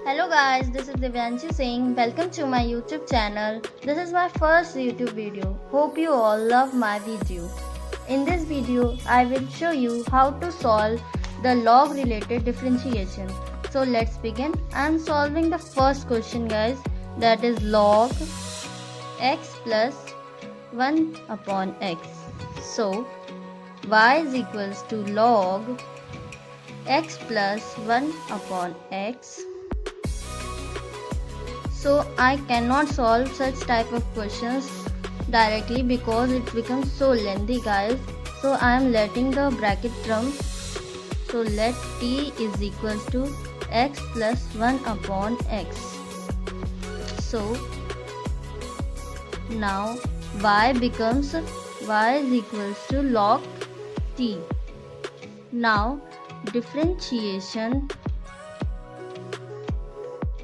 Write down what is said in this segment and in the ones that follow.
Hello guys, this is Divyanshi Singh. Welcome to my YouTube channel. This is my first YouTube video. Hope you all love my video. In this video, I will show you how to solve the log related differentiation. So let's begin. I am solving the first question guys, that is log x plus 1 upon x. So y is equals to log x plus 1 upon x. So I cannot solve such type of questions directly because it becomes so lengthy guys. So I am letting the bracket term. So let t is equals to x plus 1 upon x. So now y is equals to log t. Now differentiation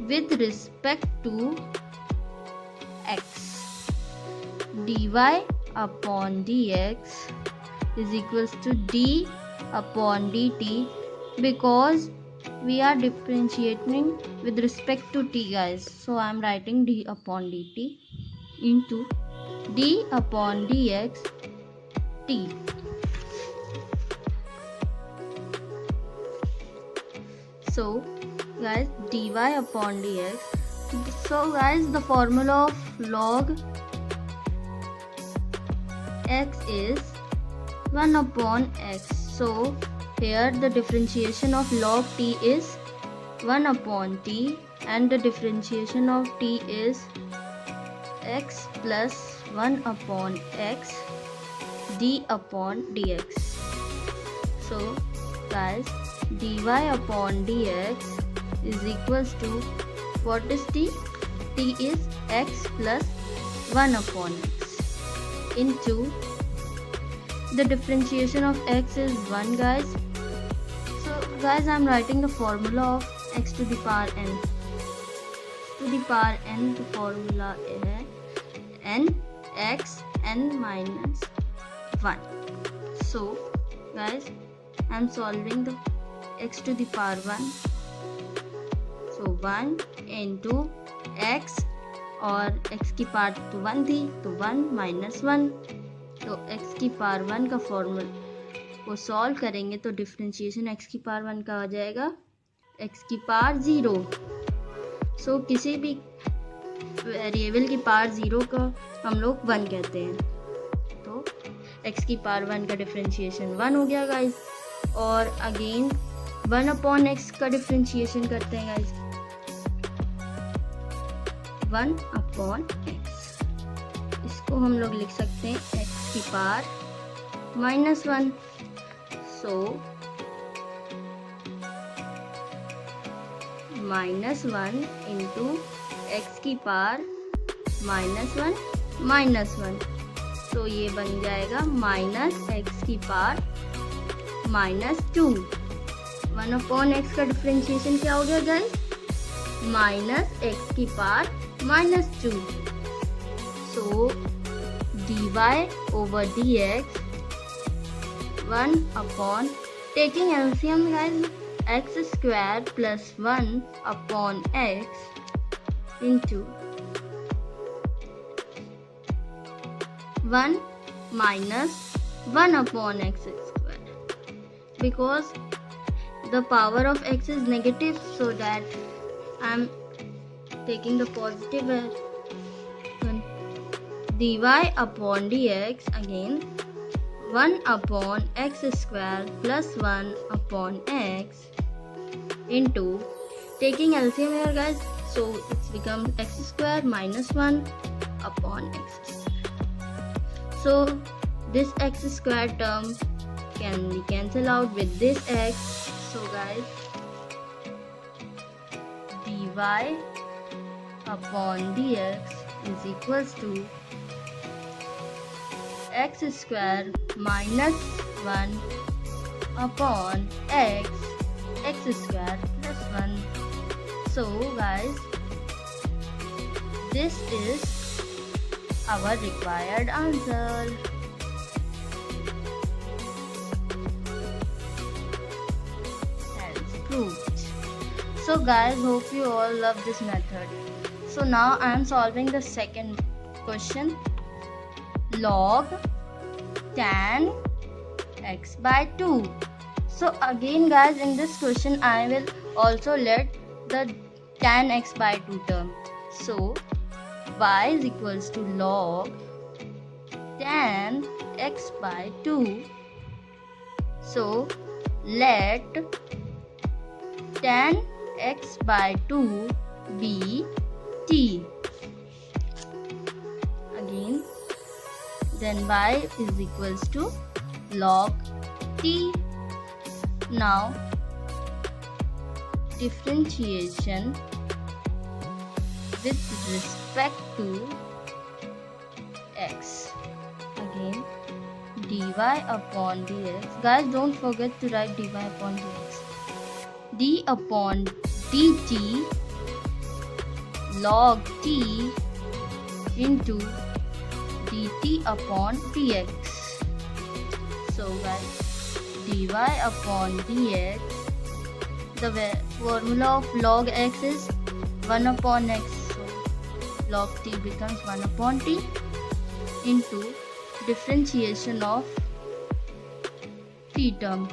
with respect to x, dy upon dx is equals to d upon dt, because we are differentiating with respect to t guys. So I am writing d upon dt into d upon dx t. So guys, dy upon dx. So guys, the formula of log x is 1 upon x. So here the differentiation of log t is 1 upon t, and the differentiation of t is x plus 1 upon x d upon dx. So guys, dy upon dx is equals to, what is t? T is x plus 1 upon x into the differentiation of x is 1 guys. So guys, I am writing the formula of x to the power n. To the power n, the formula is n x n minus 1. So guys, I am solving the x to the power 1. So 1 into x, और x की power तो 1 थी, तो 1 minus 1. तो x की power 1 का formula को solve करेंगे तो डिफरेंशिएशन x की पावर 1 का आ जाएगा x की पावर 0. सो किसी भी वेरिएबल की पावर 0 का हम लोग 1 कहते हैं. तो x की पावर 1 का डिफरेंशिएशन 1 हो गया गाइस. और अगेन 1 अपॉन x का डिफरेंशिएशन करते हैं गाइस. 1 अपॉन x, इसको हम लोग लिख सकते हैं x की power minus 1. So minus 1 into x की पावर माइनस 1 माइनस 1. तो ये बन जाएगा माइनस एक्स की पावर माइनस 2. 1 अपॉन एक्स का डिफरेंशिएशन क्या हो गया गाइस? माइनस एक्स की power minus 2. So dy over dx 1 upon, taking LCM guys, x square plus 1 upon x into 1 minus 1 upon x square, because the power of x is negative, so that I am taking the positive one. Dy upon dx again 1 upon x square plus 1 upon x into, taking LCM here guys, so it becomes x square minus 1 upon x. So this x square term can be cancelled out with this x. So guys, dy upon dx is equals to x square minus 1 upon x square plus 1. So guys, this is our required answer. Proved. So So guys, hope you all love this method. So now I am solving the second question. Log tan x by 2. So again guys, in this question I will also let the tan x by 2 term. So y is equals to log tan x by 2. So let tan x by 2 be t. Again, then y is equals to log t. Now differentiation with respect to x. Again, dy upon dx. Guys, don't forget to write dy upon dx. D upon dt log t into dt upon dx. So guys, dy upon dx, the formula of log x is 1 upon x. So log t becomes 1 upon t into differentiation of t term.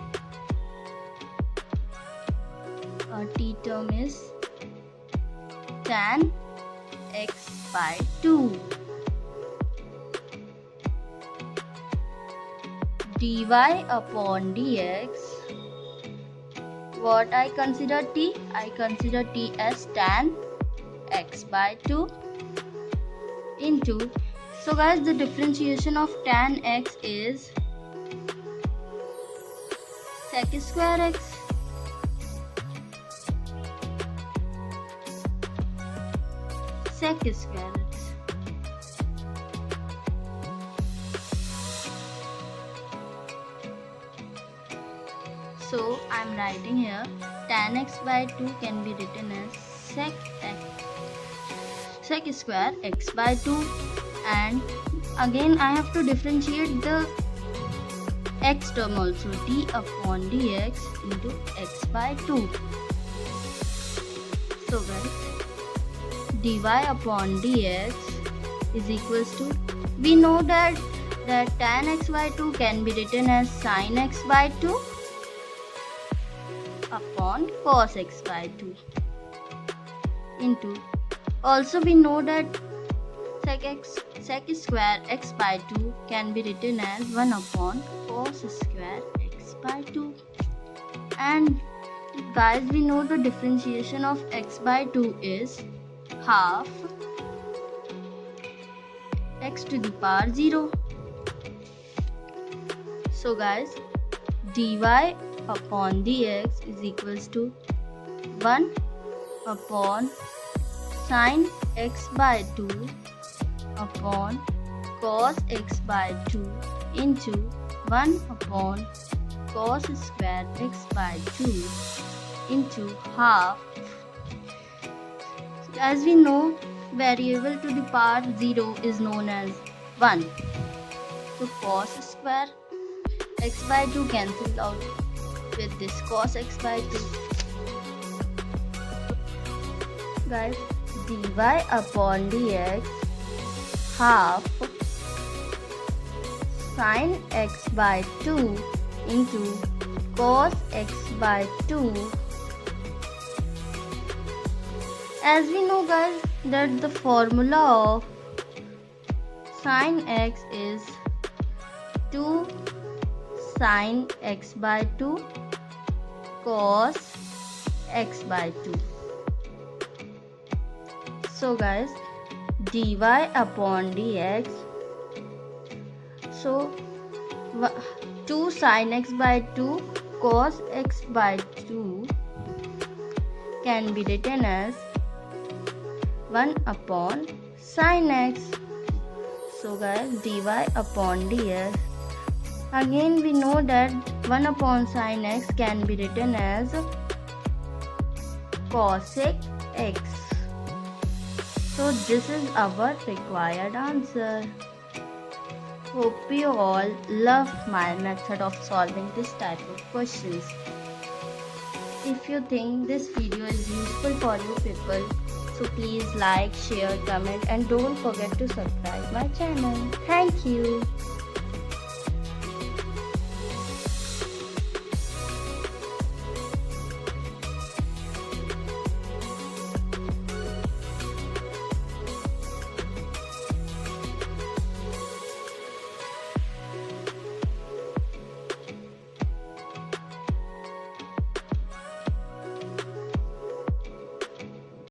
Our t term is tan x by 2. Dy upon dx, what I consider t? I consider t as tan x by 2 into, so guys, the differentiation of tan x is sec square x. Sec square x. So I am writing here tan x by 2 can be written as sec square x by 2, and again I have to differentiate the x term also, d upon dx into x by 2. So guys, dy upon dx is equals to, we know that tan x by 2 can be written as sin x by 2 upon cos x by 2 into, also we know that sec square x by 2 can be written as 1 upon cos square x by 2. And guys, we know the differentiation of x by 2 is half x to the power 0. So guys, dy upon dx is equals to 1 upon sin x by 2 upon cos x by 2 into 1 upon cos square x by 2 into half. As we know, variable to the power 0 is known as 1. So cos square x by 2 cancels out with this cos x by 2. Guys, dy upon dx half sin x by 2 into cos x by 2. As we know guys, that the formula of sin x is 2 sin x by 2 cos x by 2. So guys, dy upon dx, so 2 sin x by 2 cos x by 2 can be written as 1 upon sin x. So guys, dy upon dx, again we know that 1 upon sin x can be written as cosec x. So this is our required answer. Hope you all love my method of solving this type of questions. If you think this video is useful for you people, so please like, share, comment and don't forget to subscribe my channel. Thank you.